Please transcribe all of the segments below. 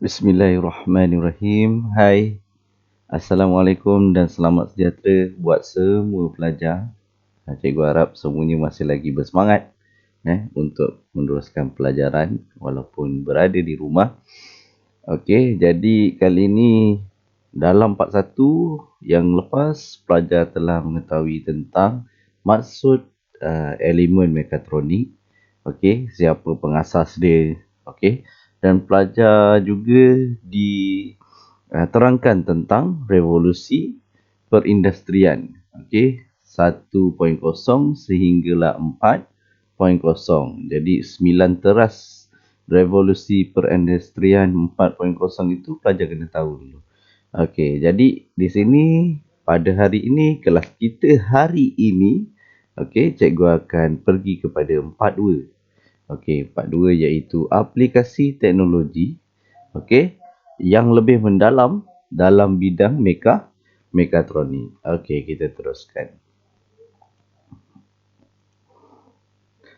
Bismillahirrahmanirrahim. Hai, Assalamualaikum dan selamat sejahtera buat semua pelajar. Cikgu harap semuanya masih lagi bersemangat untuk meneruskan pelajaran walaupun berada di rumah. Okey, jadi kali ini dalam part 1 yang lepas pelajar telah mengetahui tentang maksud elemen mekatronik. Okey, siapa pengasas dia. Okey, dan pelajar juga diterangkan tentang revolusi perindustrian. Okey, 1.0 sehinggalah 4.0. Jadi 9 teras revolusi perindustrian 4.0 itu pelajar kena tahu dulu. Okey, jadi di sini pada hari ini kelas kita hari ini, okey, cikgu akan pergi kepada 4.2. Okey, 4.2 iaitu aplikasi teknologi, okey, yang lebih mendalam dalam bidang mekatronik. Okey, kita teruskan.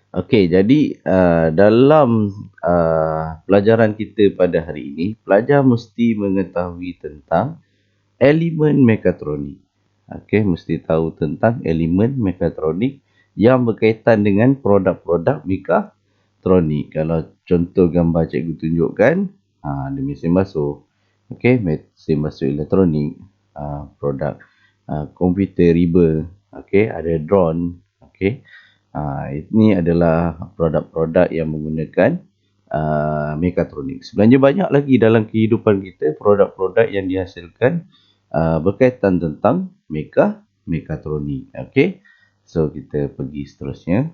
Okey, jadi dalam pelajaran kita pada hari ini, pelajar mesti mengetahui tentang elemen mekatronik. Okey, mesti tahu tentang elemen mekatronik yang berkaitan dengan produk-produk mekatronik. Kalau contoh gambar cikgu tunjukkan, ada mesin basuh. Okey, mesin basuh elektronik, produk komputer riba. Okey, ada drone. Okey. Ini adalah produk-produk yang menggunakan mekatronik. Sebenarnya banyak lagi dalam kehidupan kita produk-produk yang dihasilkan berkaitan tentang mekatronik. Okey. So kita pergi seterusnya.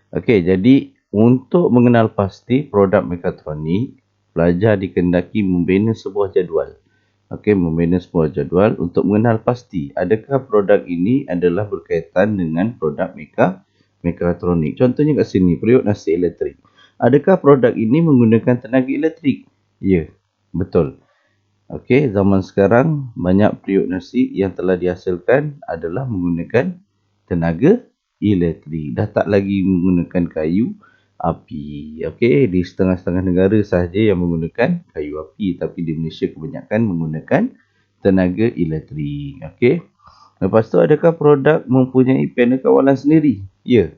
Okey, jadi untuk mengenal pasti produk mekatronik, pelajar dikehendaki membina sebuah jadual. Okey, membina sebuah jadual untuk mengenal pasti adakah produk ini adalah berkaitan dengan produk mekatronik. Contohnya kat sini, periuk nasi elektrik. Adakah produk ini menggunakan tenaga elektrik? Ya, betul. Okey, zaman sekarang banyak periuk nasi yang telah dihasilkan adalah menggunakan tenaga elektrik. Dah tak lagi menggunakan kayu api. Okey, di setengah-setengah negara sahaja yang menggunakan kayu api, tapi di Malaysia kebanyakan menggunakan tenaga elektrik. Okey. Lepas tu, adakah produk mempunyai panel kawalan sendiri? Ya.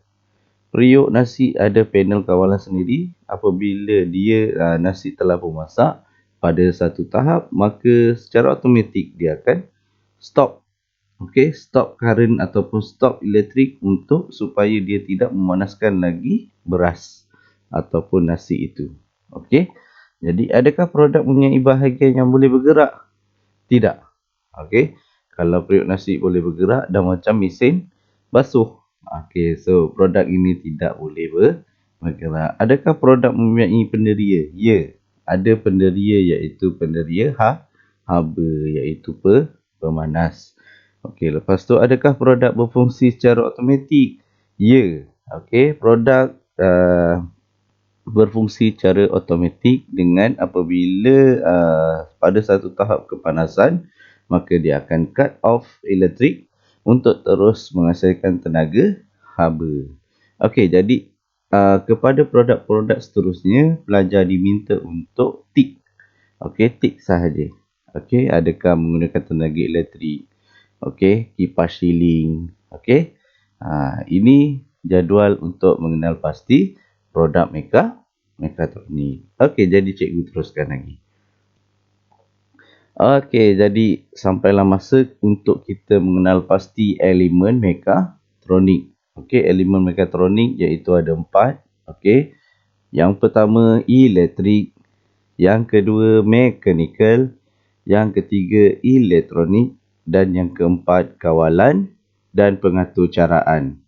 Periuk nasi ada panel kawalan sendiri. Apabila nasi telah bermasak pada satu tahap, maka secara automatik dia akan stop. Okey, stop current ataupun stop elektrik untuk supaya dia tidak memanaskan lagi beras ataupun nasi itu. Okey. Jadi adakah produk mempunyai bahagian yang boleh bergerak? Tidak. Okey. Kalau periuk nasi boleh bergerak dah macam mesin basuh. Okey, so produk ini tidak boleh bergerak. Adakah produk mempunyai penderia? Ya. Ada penderia iaitu penderia haba iaitu pemanas. Okey, lepas tu adakah produk berfungsi secara automatik? Ya. Okey, produk berfungsi secara automatik dengan apabila pada satu tahap kepanasan, maka dia akan cut off elektrik untuk terus menghasilkan tenaga haba. Okey, jadi kepada produk-produk seterusnya, pelajar diminta untuk tik. Okey, tik sahaja. Okey, adakah menggunakan tenaga elektrik? Okey, kipas siling. Okey. Ini jadual untuk mengenal pasti produk mekatronik. Okey, jadi cikgu teruskan lagi. Okey, jadi sampailah masa untuk kita mengenal pasti elemen mekatronik. Okey, elemen mekatronik iaitu ada 4. Okey. Yang pertama elektrik, yang kedua mechanical, yang ketiga elektronik dan yang keempat kawalan dan pengatur caraan.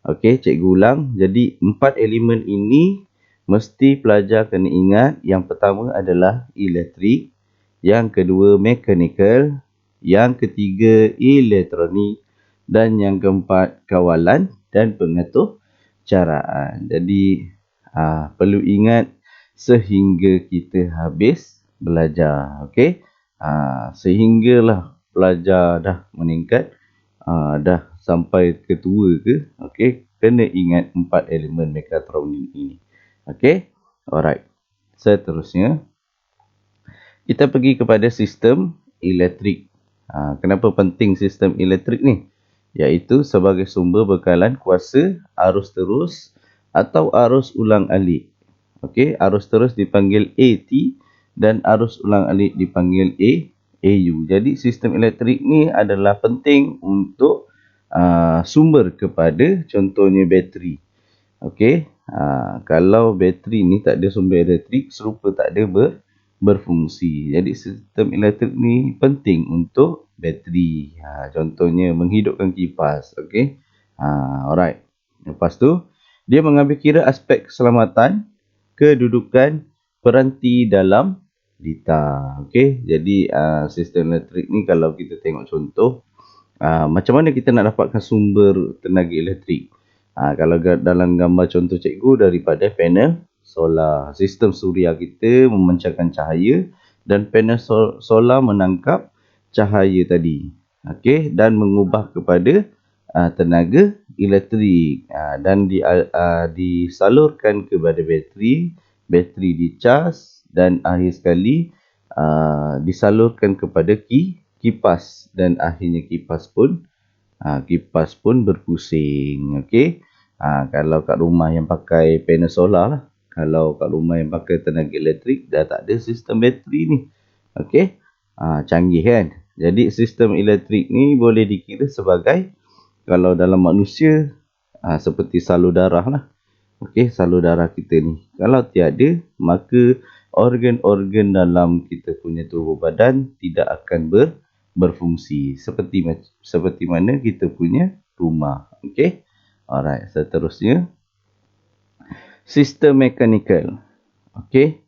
Okey, cikgu ulang. Jadi 4 elemen ini mesti pelajar kena ingat. Yang pertama adalah elektrik, yang kedua mechanical, yang ketiga elektronik dan yang keempat kawalan dan pengatur caraan. Jadi perlu ingat sehingga kita habis belajar. Okey. Sehinggalah pelajar dah meningkat, dah sampai ketua ke, okey, kena ingat 4 elemen mekatronik ini. Okey. Alright. Seterusnya, Kita pergi kepada sistem elektrik. Kenapa penting sistem elektrik ni? Iaitu sebagai sumber bekalan kuasa arus terus atau arus ulang-alik. Okey, arus terus dipanggil AT dan arus ulang-alik dipanggil AU. Jadi sistem elektrik ni adalah penting untuk sumber kepada contohnya bateri. Okey, kalau bateri ni tak ada sumber elektrik, serupa tak ada berfungsi. Jadi sistem elektrik ni penting untuk bateri. Contohnya menghidupkan kipas. Okey, alright. Lepas tu dia mengambil kira aspek keselamatan, kedudukan peranti dalam litar. Okey, jadi sistem elektrik ni kalau kita tengok contoh, macam mana kita nak dapatkan sumber tenaga elektrik? Kalau dalam gambar contoh cikgu daripada panel solar. Sistem suria kita memancarkan cahaya dan panel solar menangkap cahaya tadi. Okey, dan mengubah kepada tenaga elektrik dan disalurkan kepada bateri, bateri dicas dan akhir sekali disalurkan kepada kipas dan akhirnya kipas pun berpusing. Okey, kalau kat rumah yang pakai panel solar lah, kalau kat rumah yang pakai tenaga elektrik dah tak ada sistem bateri ni. Okey, canggih kan? Jadi sistem elektrik ni boleh dikira sebagai, kalau dalam manusia, seperti salur darah lah. Okey, salur darah kita ni. Kalau tiada, maka organ-organ dalam kita punya tubuh badan tidak akan berfungsi. Seperti mana kita punya rumah. Okey. Alright, seterusnya. Sistem mekanikal. Okey.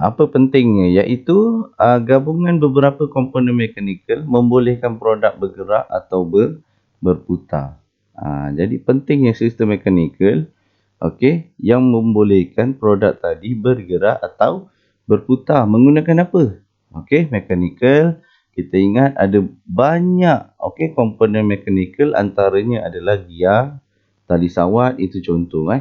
Apa pentingnya? Iaitu gabungan beberapa komponen mekanikal membolehkan produk bergerak atau berputar. Jadi pentingnya sistem mekanikal, okey, yang membolehkan produk tadi bergerak atau berputar. Menggunakan apa? Okey, mekanikal. Kita ingat ada banyak komponen mekanikal, antaranya adalah gear, tali sawat, itu contoh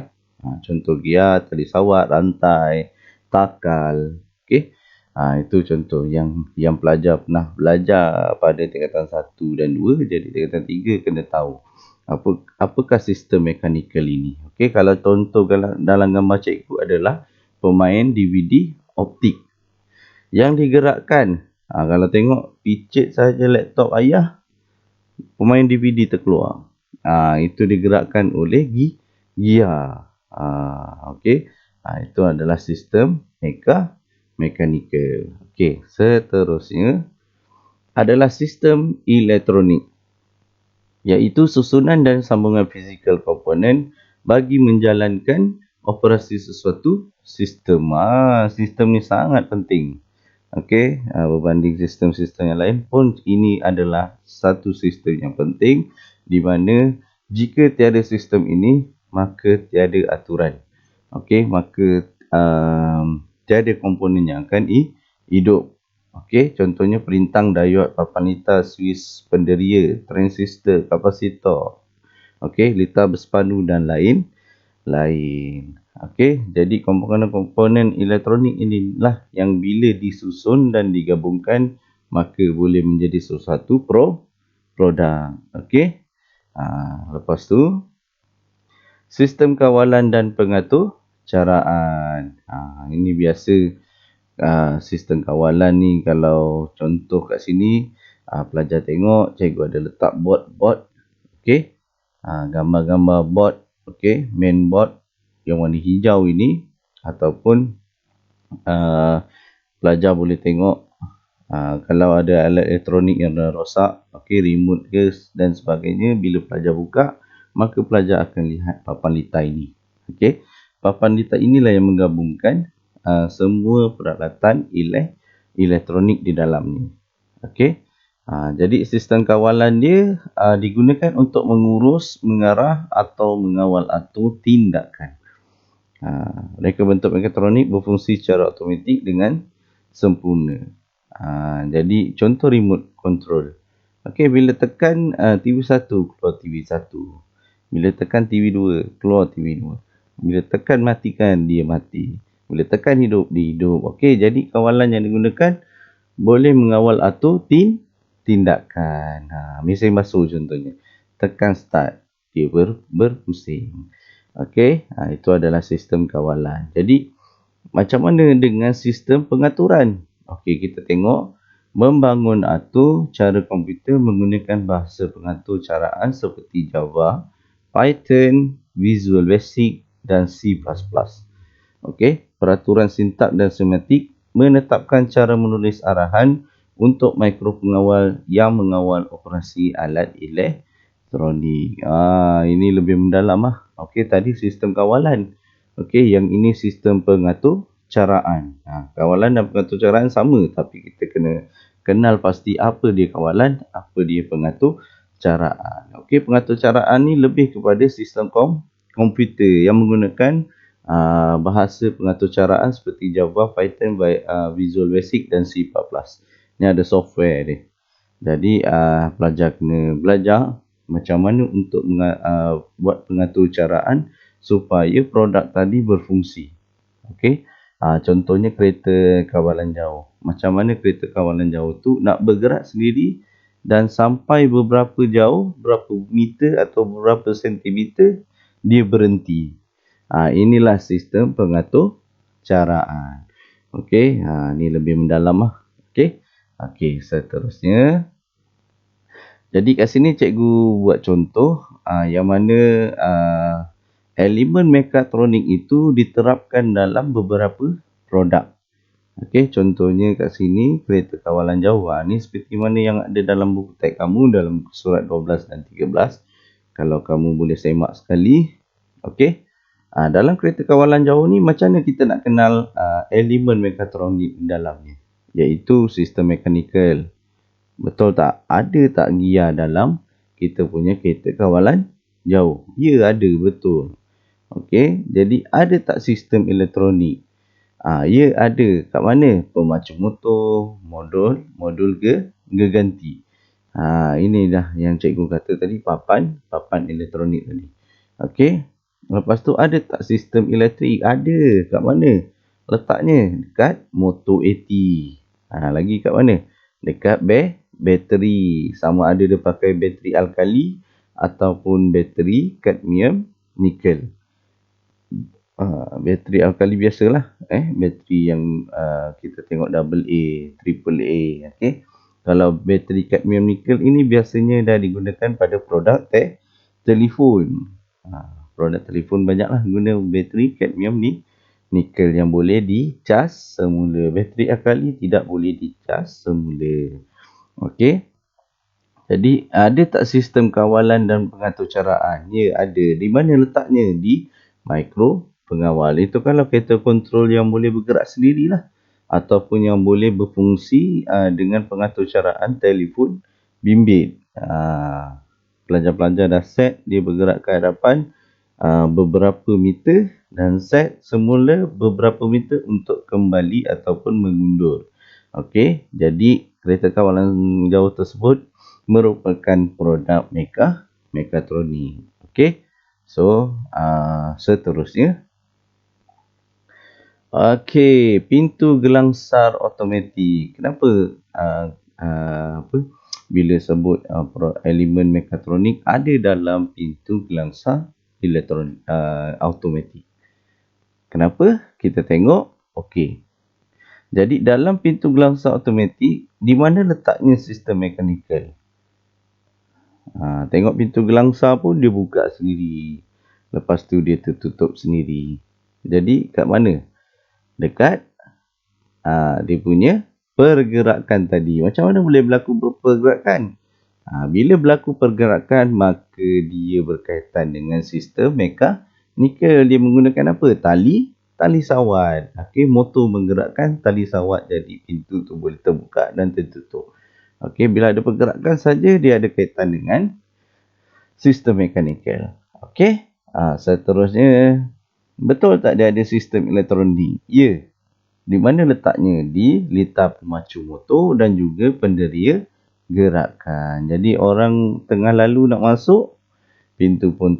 contoh gear, tali sawat, rantai, takal. Okey. Itu contoh yang pelajar pernah belajar pada tingkatan 1 dan 2, jadi tingkatan 3 kena tahu apakah sistem mekanikal ini. Okey, kalau contoh dalam gambar cikgu adalah pemain DVD optik yang digerakkan. Kalau tengok picit saja laptop ayah, pemain DVD terkeluar. Itu digerakkan oleh gear. Okey. Itu adalah sistem mekanikal. Okey, seterusnya adalah sistem elektronik, iaitu susunan dan sambungan fizikal komponen bagi menjalankan operasi sesuatu sistem. Sistem ni sangat penting. Okey, berbanding sistem-sistem yang lain pun, ini adalah satu sistem yang penting, di mana jika tiada sistem ini, maka tiada aturan. Okey, maka tiada komponen yang akan hidup. Okey, contohnya perintang, diod, papan litar, suis, penderia, transistor, kapasitor. Okey, litar bersepandu dan lain. Okey, jadi komponen-komponen elektronik inilah yang bila disusun dan digabungkan, maka boleh menjadi sesuatu produk. Okey. Lepas tu, sistem kawalan dan pengatur caraan. Ini biasa. Sistem kawalan ni, kalau contoh kat sini, pelajar tengok cikgu ada letak board. Okey, gambar-gambar board. Okey, main board yang warna hijau ini, ataupun pelajar boleh tengok kalau ada alat elektronik yang dah rosak, okey, remote ke dan sebagainya, bila pelajar buka, maka pelajar akan lihat papan litar ini. Okey, papan litar inilah yang menggabungkan semua peralatan elektronik di dalam ni. Okey. Jadi sistem kawalan dia digunakan untuk mengurus, mengarah atau mengawal atur tindakan. Reka bentuk mekatronik berfungsi secara automatik dengan sempurna. Jadi contoh remote control. Okey, bila tekan TV1 keluar TV1. Bila tekan TV2 keluar TV2. Bila tekan matikan, dia mati. Bila tekan hidup, dia hidup. Okey, jadi kawalan yang digunakan boleh mengawal atau tindakan. Mesin basuh contohnya. Tekan start, dia berpusing. Okey, itu adalah sistem kawalan. Jadi, macam mana dengan sistem pengaturan? Okey, kita tengok membangun atur cara komputer menggunakan bahasa pengatur caraan seperti Java, Python, Visual Basic dan C++. Okey, peraturan sintak dan semantik menetapkan cara menulis arahan untuk mikropengawal yang mengawal operasi alat elektronik. Ini lebih mendalam lah. Okey, tadi sistem kawalan. Okey, yang ini sistem pengatur caraan. Kawalan dan pengatur caraan sama, tapi kita kena kenal pasti apa dia kawalan, apa dia pengatur caraan. Okey, pengatur caraan ni lebih kepada sistem komputer yang menggunakan bahasa pengatur caraan seperti Java, Python, Visual Basic dan C++. Ni ada software dia. Jadi pelajar kena belajar macam mana untuk buat pengatur caraan supaya produk tadi berfungsi. Okey. Contohnya kereta kawalan jauh. Macam mana kereta kawalan jauh tu nak bergerak sendiri dan sampai beberapa jauh, berapa meter atau berapa sentimeter dia berhenti. Inilah sistem pengatur caraan. Okey, ni lebih mendalam lah. Okey. Okey, seterusnya. Jadi kat sini cikgu buat contoh yang mana elemen mekatronik itu diterapkan dalam beberapa produk. Okey, contohnya kat sini kereta kawalan jauh. Ni seperti mana yang ada dalam buku teks kamu dalam surat 12 dan 13. Kalau kamu boleh semak sekali. Okey. Dalam kereta kawalan jauh ni macam mana kita nak kenal elemen mekatronik dalamnya, iaitu sistem mekanikal. Betul tak? Ada tak gear dalam kita punya kereta kawalan jauh? Ya, ada, betul. Okey, jadi ada tak sistem elektronik? Ya, ada. Kat mana? Pemacu motor, modul geganti. Ini dah yang cikgu kata tadi, papan elektronik tadi. Okey. Lepas tu ada tak sistem elektrik? Ada. Kat mana? Letaknya dekat motor AT. Lagi kat mana? Dekat bateri. Sama ada dia pakai bateri alkali ataupun bateri kadmium nikel. Bateri alkali biasalah. Bateri yang kita tengok AA, AAA. Okey. Kalau bateri kadmium nikel ini biasanya dah digunakan pada produk telefon. Produk telefon banyaklah guna bateri kadmium nikel yang boleh dicas semula. Bateri alkali tidak boleh dicas semula. Okey. Jadi ada tak sistem kawalan dan pengatur caraan? Ya, ada. Di mana letaknya? Di mikro pengawal. Itu kalau kereta kontrol yang boleh bergerak sendirilah. Ataupun yang boleh berfungsi dengan pengatur caraan telefon bimbit. Pelajar-pelajar dah set, dia bergerak ke hadapan beberapa meter dan set semula beberapa meter untuk kembali ataupun mengundur. Okey, jadi kereta kawalan jauh tersebut merupakan produk mekatronik. Okey, so seterusnya. Okey, pintu gelangsar automatik. Kenapa bila sebut elemen mekatronik ada dalam pintu gelangsar elektronik automatik? Kenapa? Kita tengok. Okey. Jadi dalam pintu gelangsar automatik, di mana letaknya sistem mekanikal? Tengok pintu gelangsar pun dia buka sendiri. Lepas tu dia tertutup sendiri. Jadi kat mana? Dekat dia punya pergerakan tadi. Macam mana boleh berlaku pergerakan? Bila berlaku pergerakan, maka dia berkaitan dengan sistem mekanikal. Dia menggunakan apa? Tali sawat. Okey, motor menggerakkan tali sawat, jadi pintu tu boleh terbuka dan tertutup. Okey, bila ada pergerakan saja dia ada kaitan dengan sistem mekanikal. Okey, seterusnya, betul tak dia ada sistem elektronik? Ya. Di mana letaknya? Di litar pemacu motor dan juga penderia gerakan. Jadi orang tengah lalu nak masuk, pintu pun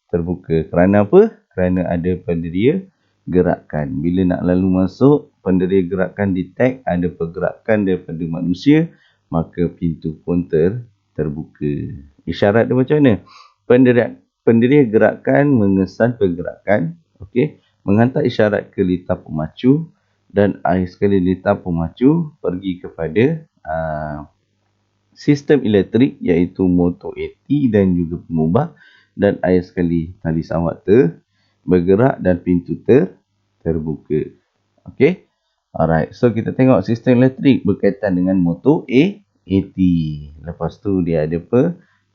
terbuka. Kerana apa? Kerana ada penderia gerakan. Bila nak lalu masuk, penderia gerakan detect ada pergerakan daripada manusia, maka pintu pun terbuka. Isyarat dia macam mana? Penderia gerakan mengesan pergerakan, okey, menghantar isyarat ke litar pemacu dan akhir sekali litar pemacu pergi kepada sistem elektrik iaitu motor AT dan juga pengubah, dan akhir sekali tali sawat bergerak dan pintu terbuka. Okey. Alright. So kita tengok sistem elektrik berkaitan dengan motor AT. Lepas tu dia ada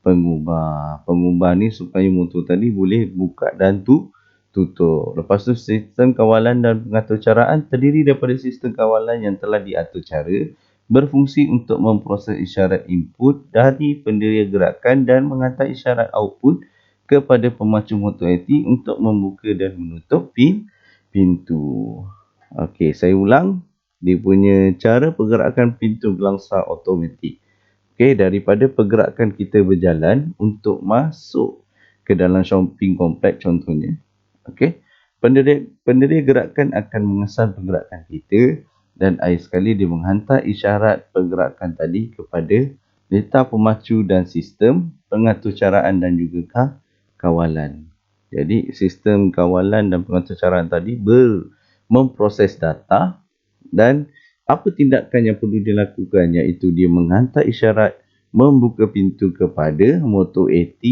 pengubah. Pengubah ni supaya motor tadi boleh buka dan tutup. Lepas tu sistem kawalan dan pengaturcaraan terdiri daripada sistem kawalan yang telah diatur cara, berfungsi untuk memproses isyarat input dari penderia gerakan dan menghantar isyarat output kepada pemacu motor AT untuk membuka dan menutup pintu. Okey, saya ulang. Dia punya cara pergerakan pintu gelangsa automatik. Okey, daripada pergerakan kita berjalan untuk masuk ke dalam shopping kompleks contohnya. Okey, penderia gerakan akan mengesan pergerakan kita dan akhir sekali dia menghantar isyarat pergerakan tadi kepada litar pemacu dan sistem pengaturcaraan dan juga kawalan. Jadi sistem kawalan dan pengaturcaraan tadi memproses data dan apa tindakan yang perlu dilakukan iaitu dia menghantar isyarat membuka pintu kepada motor AT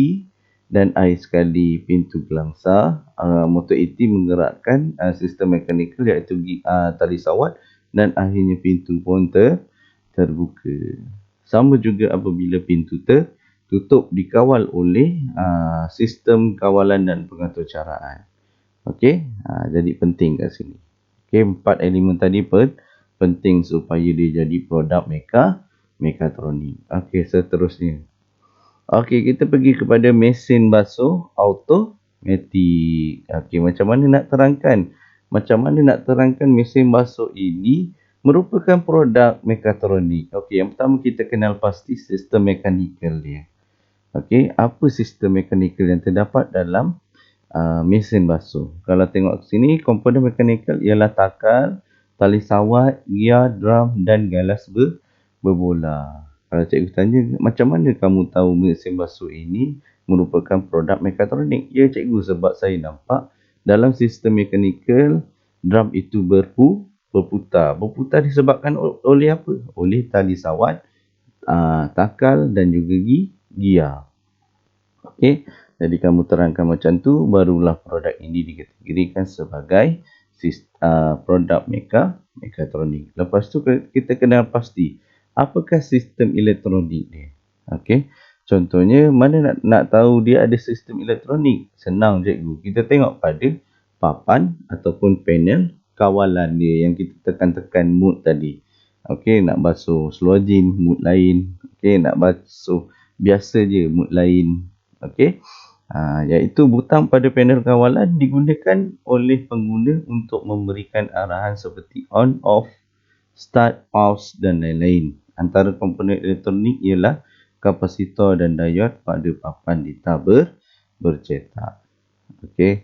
dan akhir sekali pintu gelangsa. Motor AT menggerakkan sistem mekanikal iaitu tali sawat dan akhirnya pintu pun terbuka. Sama juga apabila pintu tertutup dikawal oleh sistem kawalan dan pengaturcaraan. Okey, jadi penting kat sini. Okey, 4 elemen tadi penting supaya dia jadi produk mekatronik. Okey, seterusnya. Okey, kita pergi kepada mesin basuh automatik. Okey, macam mana nak terangkan mesin basuh ini merupakan produk mekatronik. Okey, yang pertama kita kenal pasti sistem mekanikal dia. Okey, apa sistem mekanikal yang terdapat dalam mesin basuh? Kalau tengok sini, komponen mekanikal ialah takal, tali sawat, gear, drum dan galas berbola. Kalau cikgu tanya, macam mana kamu tahu mesin basuh ini merupakan produk mekatronik? Ya cikgu, sebab saya nampak dalam sistem mekanikal, drum itu berputar. Berputar disebabkan oleh apa? Oleh tali sawat, takal dan juga gear. Okey, jadi kamu terangkan macam tu, barulah produk ini dikategorikan sebagai produk mekatronik. Lepas tu kita kenal pasti apakah sistem elektronik dia. Okey, contohnya mana nak tahu dia ada sistem elektronik? Senang cikgu. Kita tengok pada papan ataupun panel kawalan dia yang kita tekan-tekan mode tadi. Okey, nak basuh seluar jeans mode lain. Okey, nak basuh biasa je mode lain. Okey, iaitu butang pada panel kawalan digunakan oleh pengguna untuk memberikan arahan seperti on, off, start, pause dan lain-lain. Antara komponen elektronik ialah kapasitor dan diod pada papan litar bercetak. Okey,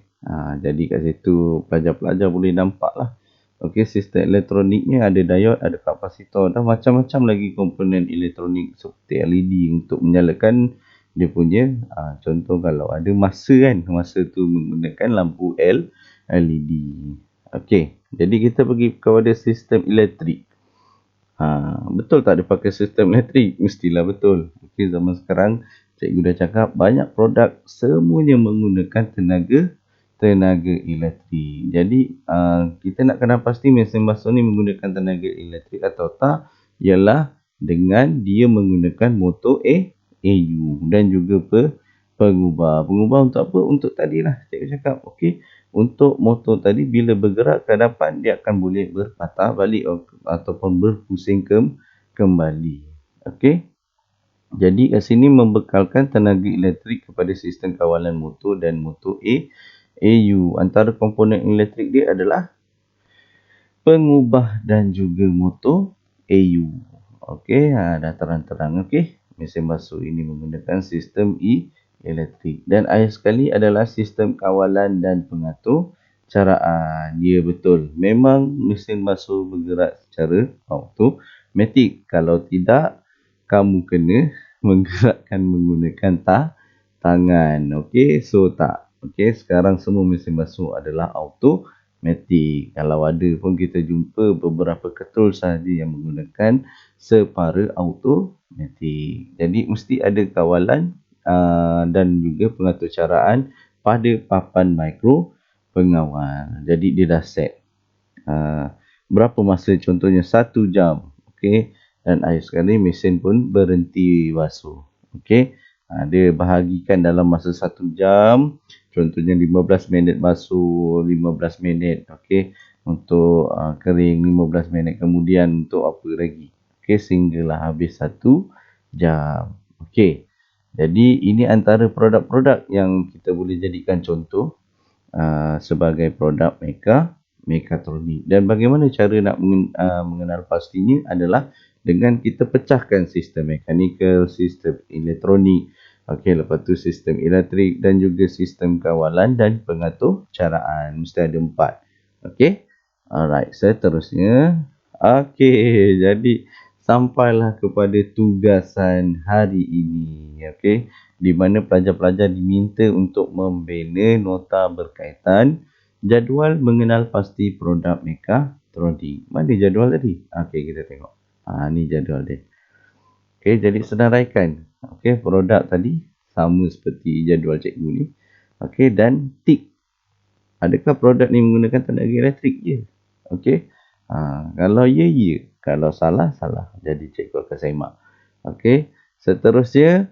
jadi kat situ pelajar-pelajar boleh nampak lah. Okey, sistem elektroniknya ada diod, ada kapasitor dan macam-macam lagi komponen elektronik seperti LED untuk menyalakan dia punya contoh kalau ada masa kan, masa tu menggunakan lampu LED. Okey, jadi kita pergi kepada sistem elektrik. Betul tak dia pakai sistem elektrik? Mestilah betul. Okey, zaman sekarang cikgu dah cakap banyak produk semuanya menggunakan tenaga elektrik. Jadi kita nak kenal pasti mesin basuh ni menggunakan tenaga elektrik atau tak ialah dengan dia menggunakan motor AU dan juga pengubah. Pengubah untuk apa? Untuk tadilah cikgu cakap. Okey, untuk motor tadi bila bergerak ke hadapan dia akan boleh berpatah balik ataupun berpusing kembali. Okey. Jadi kat sini membekalkan tenaga elektrik kepada sistem kawalan motor dan motor AU. Antara komponen elektrik dia adalah pengubah dan juga motor AU. Okey, dah terang-terang. Okey, mesin basuh ini menggunakan sistem elektrik. Dan akhir sekali adalah sistem kawalan dan pengatur caraan. Ya, betul. Memang mesin basuh bergerak secara automatik. Kalau tidak, kamu kena menggerakkan menggunakan tangan. Okey, so tak. Okey, sekarang semua mesin basuh adalah automatik. Kalau ada pun kita jumpa beberapa ketul sahaja yang menggunakan separa automatik. Jadi mesti ada kawalan dan juga pengatur caraan pada papan mikro pengawal. Jadi dia dah set berapa masa, contohnya 1 jam. Okey, dan akhir sekali mesin pun berhenti basuh. Okey, dia bahagikan dalam masa 1 jam, contohnya 15 minit basuh, 15 minit okey untuk kering, 15 minit kemudian untuk apa lagi. Okey, sehinggalah habis 1 jam. Okey, jadi ini antara produk-produk yang kita boleh jadikan contoh sebagai produk mekatronik. Dan bagaimana cara nak mengenal pastinya adalah dengan kita pecahkan sistem mekanikal, sistem elektronik, okey, lepas tu sistem elektrik dan juga sistem kawalan dan pengatur caraan. Mesti ada 4. Okey. Alright, seterusnya. Okey, jadi sampailah kepada tugasan hari ini. Okey, di mana pelajar-pelajar diminta untuk membina nota berkaitan jadual mengenal pasti produk mekatronik. Mana jadual tadi? Okey, kita tengok. Ni jadual dia. Okey, jadi senaraikan. Okey, produk tadi sama seperti jadual cikgu ni. Okey, dan tik. Adakah produk ni menggunakan tenaga elektrik je? Okey. Kalau ya, ya. Kalau salah, salah. Jadi cikgu akan semak. Okey. Seterusnya,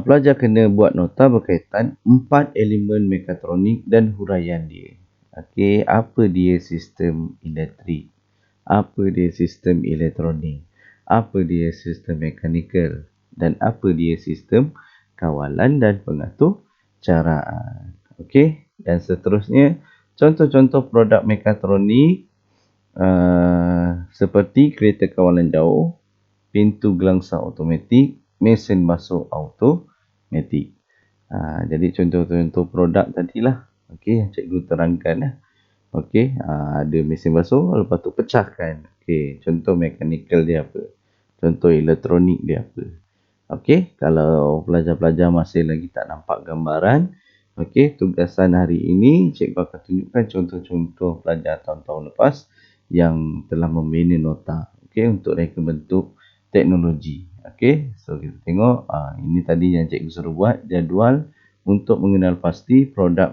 pelajar kena buat nota berkaitan 4 elemen mekatronik dan huraian dia. Okey, apa dia sistem elektrik? Apa dia sistem elektronik? Apa dia sistem mekanikal? Dan apa dia sistem kawalan dan pengatur caraan? Okey, dan seterusnya contoh-contoh produk mekatronik seperti kereta kawalan jauh, pintu gelangsa automatik, mesin basuh automatik. Jadi contoh-contoh produk tadilah. Okey, yang cikgu terangkan lah. Okey, ada mesin basuh, lepas tu pecahkan. Okey, contoh mekanikal dia apa? Contoh elektronik dia apa? Okey, kalau pelajar-pelajar masih lagi tak nampak gambaran, okey, tugasan hari ini cikgu akan tunjukkan contoh-contoh pelajar tahun-tahun lepas yang telah membina nota, okey, untuk reka bentuk teknologi. Okey, so kita tengok ini tadi yang cikgu suruh buat jadual untuk mengenal pasti produk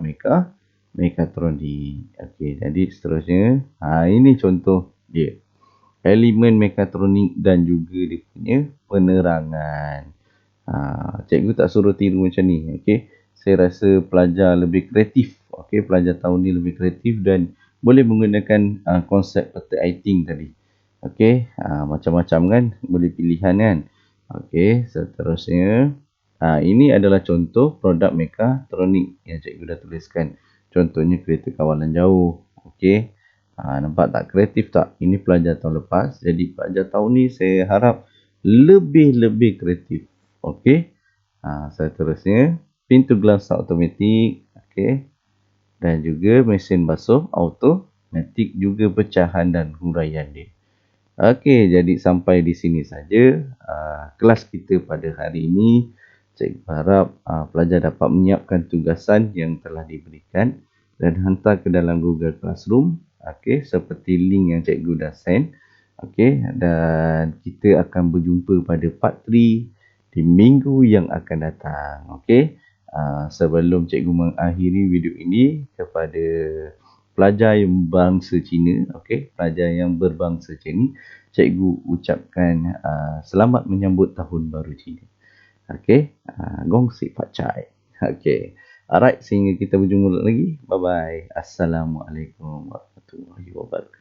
mekatronik. Okey, jadi seterusnya ini contoh dia. Elemen mekatronik dan juga dia punya penerangan. Cikgu tak suruh tiru macam ni. Okey, saya rasa pelajar lebih kreatif. Okey, pelajar tahun ni lebih kreatif dan boleh menggunakan konsep peta lighting tadi. Okey, macam-macam kan, boleh pilihan kan. Okey, seterusnya ini adalah contoh produk mekatronik yang cikgu dah tuliskan. Contohnya kereta kawalan jauh. Okey, nampak tak kreatif tak? Ini pelajar tahun lepas. Jadi pelajar tahun ni saya harap lebih-lebih kreatif. Okey. Seterusnya pintu gelas automatik. Okey. Dan juga mesin basuh automatik, juga pecahan dan huraian dia. Okey, jadi sampai di sini saja kelas kita pada hari ini. Cikgu harap pelajar dapat menyiapkan tugasan yang telah diberikan dan hantar ke dalam Google Classroom. Okey, seperti link yang cikgu dah send. Okey, dan kita akan berjumpa pada part 3 di minggu yang akan datang. Okey, sebelum cikgu mengakhiri video ini, kepada pelajar yang berbangsa Cina, okey, pelajar yang berbangsa Cina, cikgu ucapkan selamat menyambut tahun baru Cina. Okey, gong si pak cai. Okey. Alright, sehingga kita berjumpa lagi. Bye bye. Assalamualaikum warahmatullahi wabarakatuh.